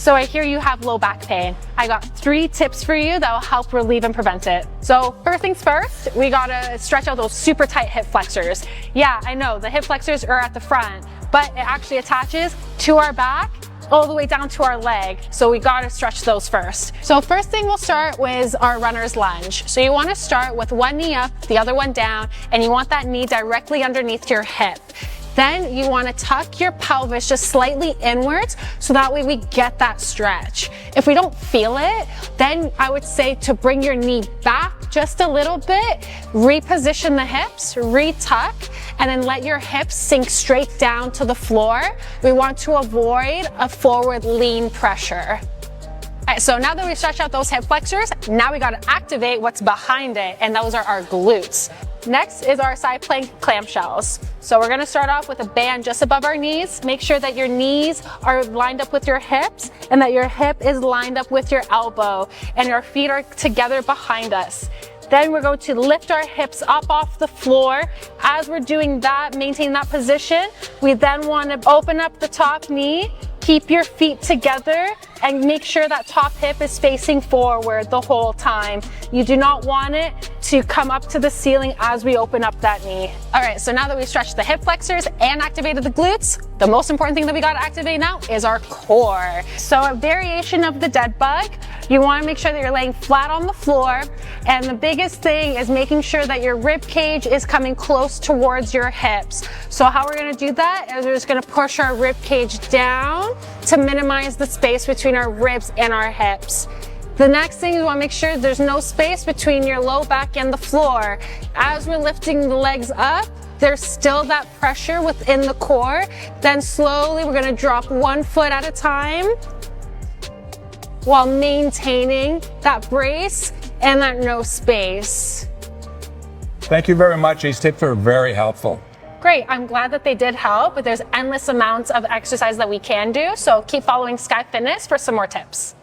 So I hear you have low back pain. I got 3 tips for you that will help relieve and prevent it. So first things first, we gotta stretch out those super tight hip flexors. Yeah, I know the hip flexors are at the front, but it actually attaches to our back all the way down to our leg. So we gotta stretch those first. So first thing we'll start with our runner's lunge. So you wanna start with one knee up, the other one down, and you want that knee directly underneath your hip. Then you want to tuck your pelvis just slightly inwards so that way we get that stretch. If we don't feel it, then I would say to bring your knee back just a little bit, reposition the hips, retuck, and then let your hips sink straight down to the floor. We want to avoid a forward lean pressure. All right, so now that we've stretched out those hip flexors, now we got to activate what's behind it, and those are our glutes. Next is our side plank clamshells. So we're gonna start off with a band just above our knees. Make sure that your knees are lined up with your hips and that your hip is lined up with your elbow and your feet are together behind us. Then we're going to lift our hips up off the floor. As we're doing that, maintain that position, we then want to open up the top knee, keep your feet together, and make sure that top hip is facing forward the whole time. You do not want it to come up to the ceiling as we open up that knee. All right, so now that we've stretched the hip flexors and activated the glutes, the most important thing that we got to activate now is our core. So a variation of the dead bug, you want to make sure that you're laying flat on the floor, and the biggest thing is making sure that your rib cage is coming close towards your hips. So how we're going to do that is we're just going to push our rib cage down to minimize the space between our ribs and our hips. The next thing, you want to make sure there's no space between your low back and the floor. As we're lifting the legs up, there's still that pressure within the core. Then slowly we're going to drop one foot at a time while maintaining that brace and that no space. Thank you very much. These tips are very helpful. Great, I'm glad that they did help, but there's endless amounts of exercise that we can do. So keep following SkyFitness for some more tips.